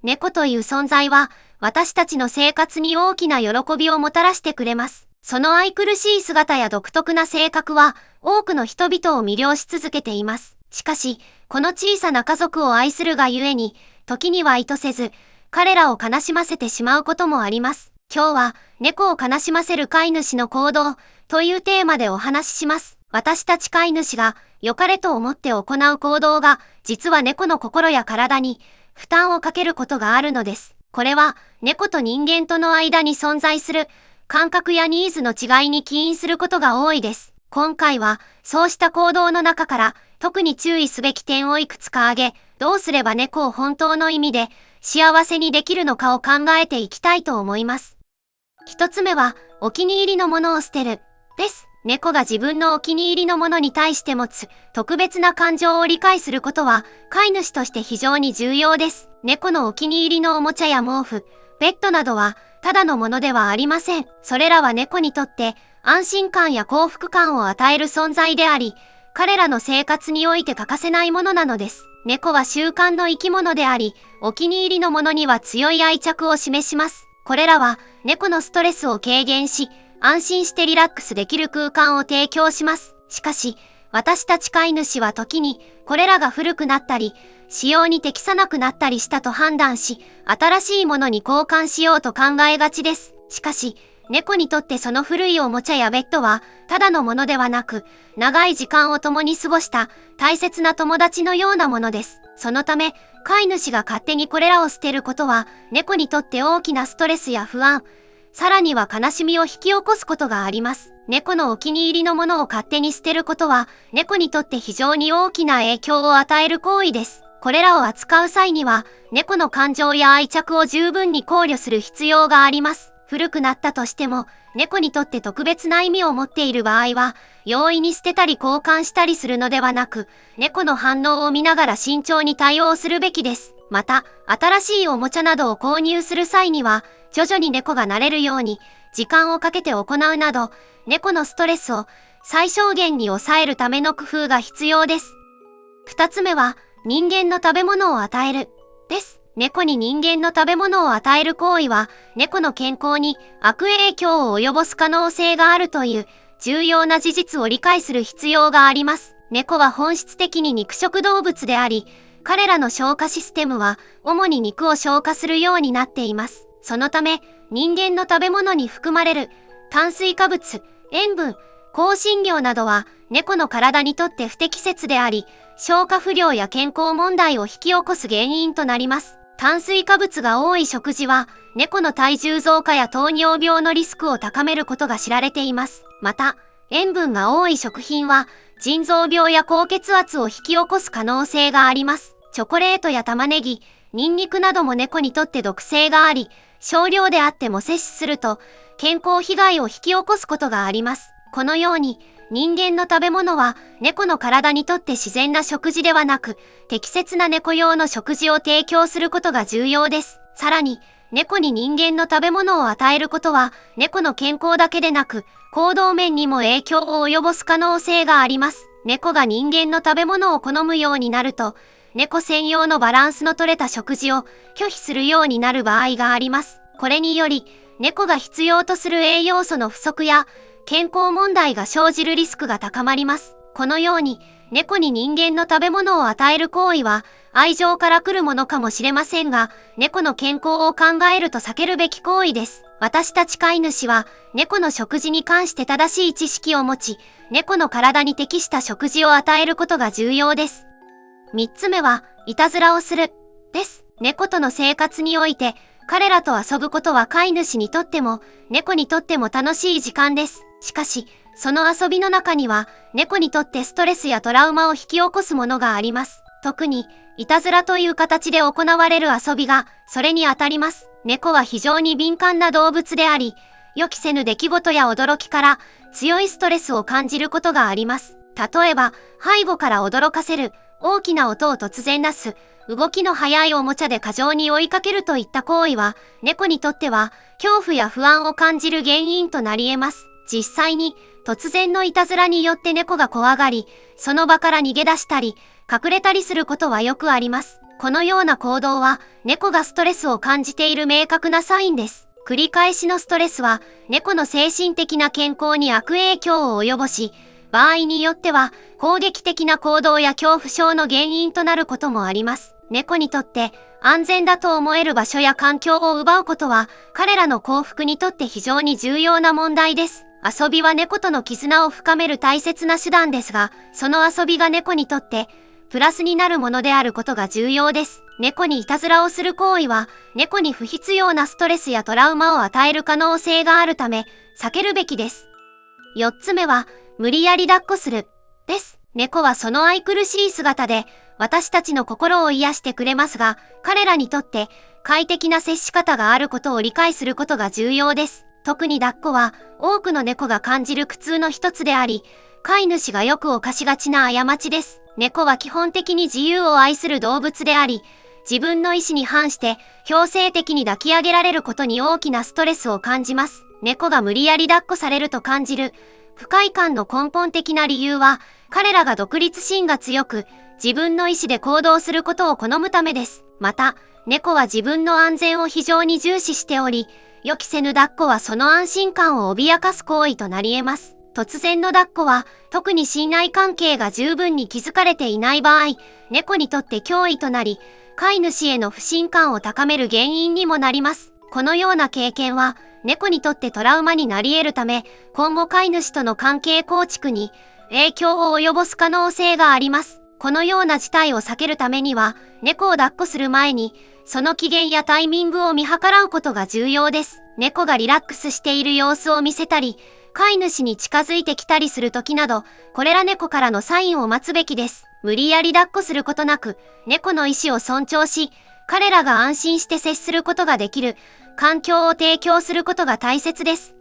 猫という存在は、私たちの生活に大きな喜びをもたらしてくれます。その愛くるしい姿や独特な性格は、多くの人々を魅了し続けています。しかし、この小さな家族を愛するがゆえに、時には意図せず、彼らを悲しませてしまうこともあります。今日は、猫を悲しませる飼い主の行動というテーマでお話しします。私たち飼い主が良かれと思って行う行動が、実は猫の心や体に負担をかけることがあるのです。これは、猫と人間との間に存在する感覚やニーズの違いに起因することが多いです。今回は、そうした行動の中から、特に注意すべき点をいくつか挙げ、どうすれば猫を本当の意味で幸せにできるのかを考えていきたいと思います。一つ目は、お気に入りのものを捨てる、です。猫が自分のお気に入りのものに対して持つ特別な感情を理解することは、飼い主として非常に重要です。猫のお気に入りのおもちゃや毛布、ベッドなどは、ただのものではありません。それらは猫にとって安心感や幸福感を与える存在であり、彼らの生活において欠かせないものなのです。猫は習慣の生き物であり、お気に入りのものには強い愛着を示します。これらは猫のストレスを軽減し、安心してリラックスできる空間を提供します。しかし、私たち飼い主は時に、これらが古くなったり、使用に適さなくなったりしたと判断し、新しいものに交換しようと考えがちです。しかし、猫にとってその古いおもちゃやベッドは、ただのものではなく、長い時間を共に過ごした大切な友達のようなものです。そのため、飼い主が勝手にこれらを捨てることは、猫にとって大きなストレスや不安、さらには悲しみを引き起こすことがあります。猫のお気に入りのものを勝手に捨てることは、猫にとって非常に大きな影響を与える行為です。これらを扱う際には、猫の感情や愛着を十分に考慮する必要があります。古くなったとしても、猫にとって特別な意味を持っている場合は、容易に捨てたり交換したりするのではなく、猫の反応を見ながら慎重に対応するべきです。また、新しいおもちゃなどを購入する際には、徐々に猫が慣れるように、時間をかけて行うなど、猫のストレスを最小限に抑えるための工夫が必要です。二つ目は、人間の食べ物を与える、です。猫に人間の食べ物を与える行為は、猫の健康に悪影響を及ぼす可能性があるという重要な事実を理解する必要があります。猫は本質的に肉食動物であり、彼らの消化システムは主に肉を消化するようになっています。そのため、人間の食べ物に含まれる炭水化物、塩分、香辛料などは猫の体にとって不適切であり、消化不良や健康問題を引き起こす原因となります。炭水化物が多い食事は、猫の体重増加や糖尿病のリスクを高めることが知られています。また、塩分が多い食品は、腎臓病や高血圧を引き起こす可能性があります。チョコレートや玉ねぎ、ニンニクなども猫にとって毒性があり、少量であっても摂取すると、健康被害を引き起こすことがあります。このように、人間の食べ物は猫の体にとって自然な食事ではなく、適切な猫用の食事を提供することが重要です。さらに、猫に人間の食べ物を与えることは、猫の健康だけでなく、行動面にも影響を及ぼす可能性があります。猫が人間の食べ物を好むようになると、猫専用のバランスの取れた食事を拒否するようになる場合があります。これにより、猫が必要とする栄養素の不足や、健康問題が生じるリスクが高まります。このように、猫に人間の食べ物を与える行為は、愛情から来るものかもしれませんが、猫の健康を考えると避けるべき行為です。私たち飼い主は、猫の食事に関して正しい知識を持ち、猫の体に適した食事を与えることが重要です。三つ目は、いたずらをする、です。猫との生活において、彼らと遊ぶことは飼い主にとっても、猫にとっても楽しい時間です。しかし、その遊びの中には、猫にとってストレスやトラウマを引き起こすものがあります。特に、いたずらという形で行われる遊びが、それにあたります。猫は非常に敏感な動物であり、予期せぬ出来事や驚きから、強いストレスを感じることがあります。例えば、背後から驚かせる、大きな音を突然出す、動きの速いおもちゃで過剰に追いかけるといった行為は、猫にとっては、恐怖や不安を感じる原因となり得ます。実際に、突然のいたずらによって猫が怖がり、その場から逃げ出したり、隠れたりすることはよくあります。このような行動は猫がストレスを感じている明確なサインです。繰り返しのストレスは猫の精神的な健康に悪影響を及ぼし、場合によっては攻撃的な行動や恐怖症の原因となることもあります。猫にとって安全だと思える場所や環境を奪うことは彼らの幸福にとって非常に重要な問題です。遊びは猫との絆を深める大切な手段ですが、その遊びが猫にとってプラスになるものであることが重要です。猫にいたずらをする行為は、猫に不必要なストレスやトラウマを与える可能性があるため、避けるべきです。4つ目は、無理やり抱っこする、です。猫はその愛くるしい姿で、私たちの心を癒してくれますが、彼らにとって快適な接し方があることを理解することが重要です。特に抱っこは、多くの猫が感じる苦痛の一つであり、飼い主がよく犯しがちな過ちです。猫は基本的に自由を愛する動物であり、自分の意思に反して強制的に抱き上げられることに大きなストレスを感じます。猫が無理やり抱っこされると感じる不快感の根本的な理由は、彼らが独立心が強く、自分の意思で行動することを好むためです。また、猫は自分の安全を非常に重視しており、予期せぬ抱っこはその安心感を脅かす行為となり得ます。突然の抱っこは、特に信頼関係が十分に築かれていない場合、猫にとって脅威となり、飼い主への不信感を高める原因にもなります。このような経験は、猫にとってトラウマになり得るため、今後飼い主との関係構築に影響を及ぼす可能性があります。このような事態を避けるためには、猫を抱っこする前に、その機嫌やタイミングを見計らうことが重要です。猫がリラックスしている様子を見せたり、飼い主に近づいてきたりする時など、これら猫からのサインを待つべきです。無理やり抱っこすることなく、猫の意思を尊重し、彼らが安心して接することができる環境を提供することが大切です。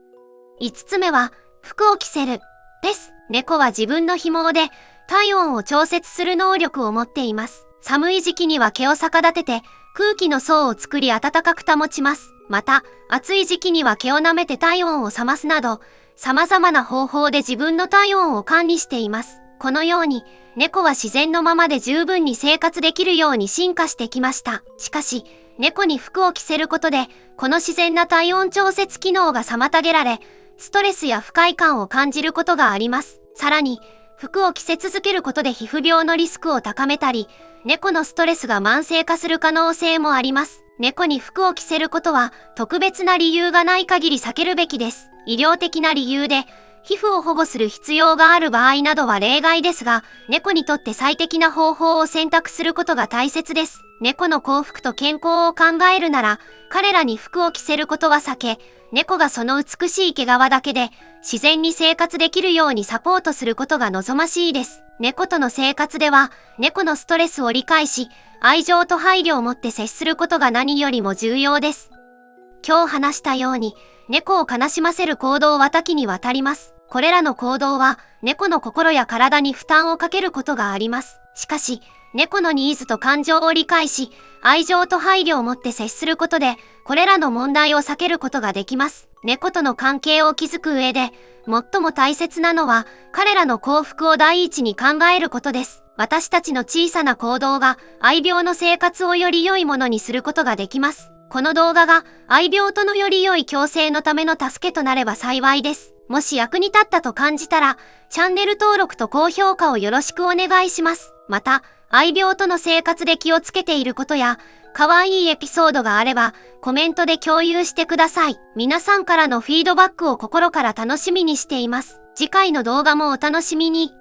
5つ目は、服を着せる、です。猫は自分の紐で体温を調節する能力を持っています。寒い時期には毛を逆立てて空気の層を作り暖かく保ちます。また、暑い時期には毛を舐めて体温を冷ますなど、様々な方法で自分の体温を管理しています。このように、猫は自然のままで十分に生活できるように進化してきました。しかし、猫に服を着せることで、この自然な体温調節機能が妨げられ、ストレスや不快感を感じることがあります。さらに、服を着せ続けることで皮膚病のリスクを高めたり、猫のストレスが慢性化する可能性もあります。猫に服を着せることは、特別な理由がない限り避けるべきです。医療的な理由で、皮膚を保護する必要がある場合などは例外ですが、猫にとって最適な方法を選択することが大切です。猫の幸福と健康を考えるなら、彼らに服を着せることは避け、猫がその美しい毛皮だけで自然に生活できるようにサポートすることが望ましいです。猫との生活では、猫のストレスを理解し、愛情と配慮を持って接することが何よりも重要です。今日話したように、猫を悲しませる行動は多岐にわたります。これらの行動は、猫の心や体に負担をかけることがあります。しかし、猫のニーズと感情を理解し、愛情と配慮を持って接することで、これらの問題を避けることができます。猫との関係を築く上で、最も大切なのは、彼らの幸福を第一に考えることです。私たちの小さな行動が、愛病の生活をより良いものにすることができます。この動画が、愛病とのより良い共生のための助けとなれば幸いです。もし役に立ったと感じたら、チャンネル登録と高評価をよろしくお願いします。また、愛病との生活で気をつけていることや、可愛いエピソードがあれば、コメントで共有してください。皆さんからのフィードバックを心から楽しみにしています。次回の動画もお楽しみに。